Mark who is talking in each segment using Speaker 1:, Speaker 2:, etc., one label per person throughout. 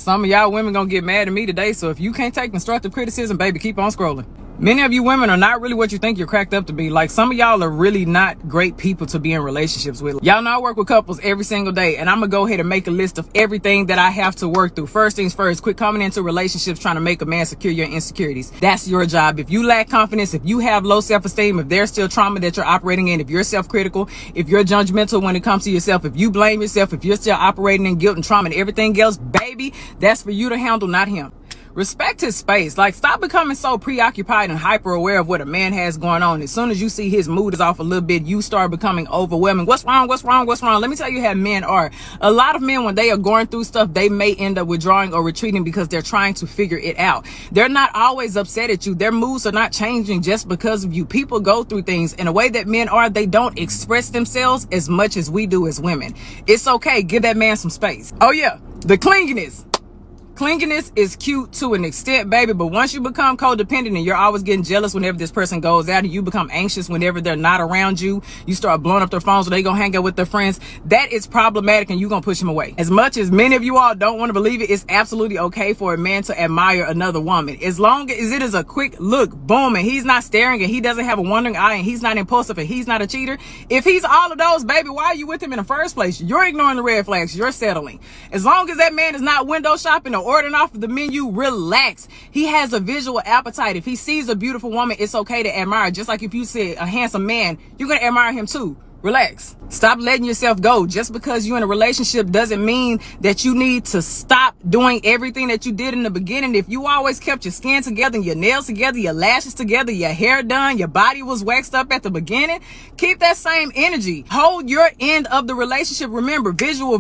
Speaker 1: some of y'all women gonna get mad at me today. So if you can't take constructive criticism, baby, keep on scrolling. Many of you women are not really what you think you're cracked up to be. Like, some of y'all are really not great people to be in relationships with. Y'all know I work with couples every single day, and I'm gonna go ahead and make a list of everything that I have to work through. First things first, quit coming into relationships trying to make a man secure your insecurities. That's your job. If you lack confidence, if you have low self-esteem, if there's still trauma that you're operating in, if you're self-critical, if you're judgmental when it comes to yourself, if you blame yourself, if you're still operating in guilt and trauma and everything else, baby, that's for you to handle, not him. Respect his space. Like, stop becoming so preoccupied and hyper aware of what a man has going on. As soon as you see his mood is off a little bit, you start becoming overwhelming. What's wrong? What's wrong? What's wrong? Let me tell you how men are. A lot of men, when they are going through stuff, they may end up withdrawing or retreating because they're trying to figure it out. They're not always upset at you. Their moods are not changing just because of you. People go through things in a way that men are. They don't express themselves as much as we do as women. It's okay. Give that man some space. Oh yeah, the clinginess. Clinginess is cute to an extent, baby, but once you become codependent and you're always getting jealous whenever this person goes out, and you become anxious whenever they're not around you, you start blowing up their phones or they gonna hang out with their friends, that is problematic, and you're gonna push them away. As much as many of you all don't want to believe it, it's absolutely okay for a man to admire another woman. As long as it is a quick look, boom, and he's not staring, and he doesn't have a wandering eye, and he's not impulsive, and he's not a cheater. If he's all of those, baby, why are you with him in the first place? You're ignoring the red flags. You're settling. As long as that man is not window shopping or ordering off of the menu, relax. He has a visual appetite. If he sees a beautiful woman, it's okay to admire. Just like if you see a handsome man, you're going to admire him too. Relax. Stop letting yourself go. Just because you're in a relationship doesn't mean that you need to stop doing everything that you did in the beginning. If you always kept your skin together, and your nails together, your lashes together, your hair done, your body was waxed up at the beginning, keep that same energy. Hold your end of the relationship. Remember, visual.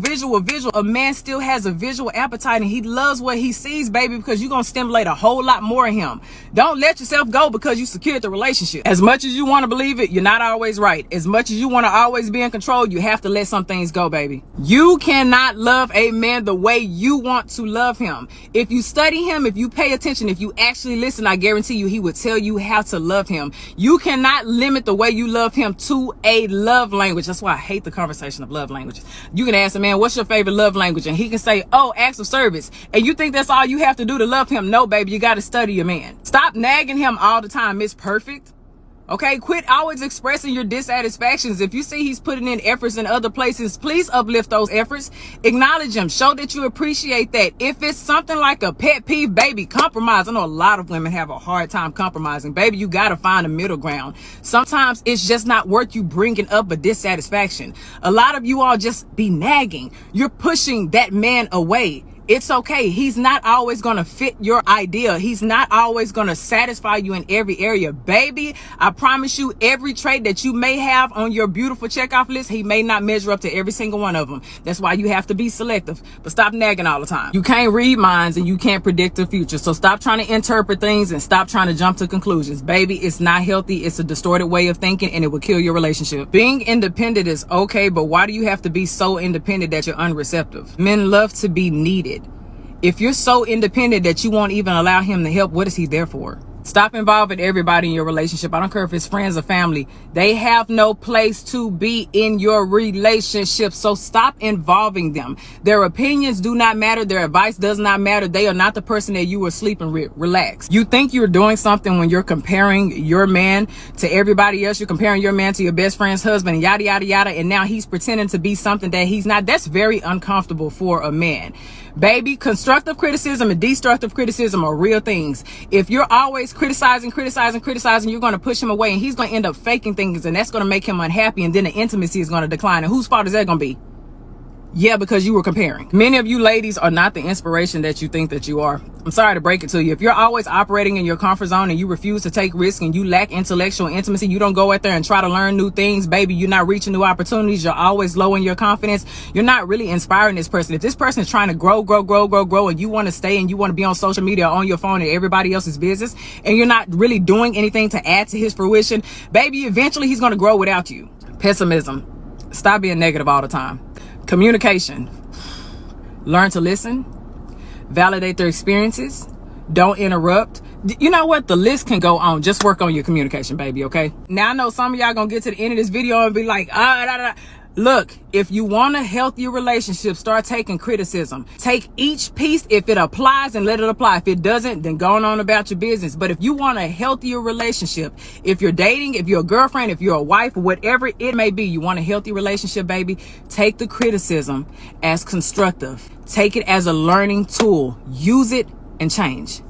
Speaker 1: A man still has a visual appetite, and he loves what he sees, baby, because you're going to stimulate a whole lot more in him. Don't let yourself go because you secured the relationship. As much as you want to believe it, you're not always right. As much as you want to always be in control, you have to let some things go, baby. You cannot love a man the way you want to love him. If you study him, if you pay attention, if you actually listen, I guarantee you he would tell you how to love him. You cannot limit the way you love him to a love language. That's why I hate the conversation of love languages. You can ask a man, what's your favorite love language? And he can say, oh, acts of service. And you think that's all you have to do to love him? No, baby, you got to study your man. Stop nagging him all the time. It's perfect. Okay, quit always expressing your dissatisfactions. If you see he's putting in efforts in other places, please uplift those efforts. Acknowledge him. Show that you appreciate that. If it's something like a pet peeve, baby, compromise. I know a lot of women have a hard time compromising. Baby, you got to find a middle ground. Sometimes it's just not worth you bringing up a dissatisfaction. A lot of you all just be nagging. You're pushing that man away. It's okay. He's not always going to fit your idea. He's not always going to satisfy you in every area. Baby, I promise you, every trait that you may have on your beautiful checkoff list, he may not measure up to every single one of them. That's why you have to be selective. But stop nagging all the time. You can't read minds and you can't predict the future. So stop trying to interpret things and stop trying to jump to conclusions. Baby, it's not healthy. It's a distorted way of thinking, and it will kill your relationship. Being independent is okay, but why do you have to be so independent that you're unreceptive? Men love to be needed. If you're so independent that you won't even allow him to help, what is he there for? Stop involving everybody in your relationship. I don't care if it's friends or family. They have no place to be in your relationship. So stop involving them. Their opinions do not matter. Their advice does not matter. They are not the person that you were sleeping with. Relax. You think you're doing something when you're comparing your man to everybody else. You're comparing your man to your best friend's husband, and yada, yada, yada. And now he's pretending to be something that he's not. That's very uncomfortable for a man. Baby, constructive criticism and destructive criticism are real things. If you're always criticizing, you're going to push him away, and he's going to end up faking things, and that's going to make him unhappy, and then the intimacy is going to decline. And whose fault is that going to be? Yeah, because you were comparing. Many of you ladies are not the inspiration that you think that you are. I'm sorry to break it to you. If you're always operating in your comfort zone and you refuse to take risks and you lack intellectual intimacy, you don't go out there and try to learn new things, baby, you're not reaching new opportunities, you're always low in your confidence, you're not really inspiring this person. If this person is trying to grow, and you want to stay and you want to be on social media or on your phone and everybody else's business, and you're not really doing anything to add to his fruition, baby, eventually he's going to grow without you. Pessimism. Stop being negative all the time. Communication. Learn to listen. Validate their experiences. Don't interrupt. You know what? The list can go on. Just work on your communication, baby, okay? Now, I know some of y'all gonna get to the end of this video and be like, Look, if you want a healthier relationship, start taking criticism. Take each piece if it applies and let it apply. If it doesn't, then go on about your business. But if you want a healthier relationship, if you're dating, if you're a girlfriend, if you're a wife, whatever it may be, you want a healthy relationship, baby, take the criticism as constructive. Take it as a learning tool. Use it and change.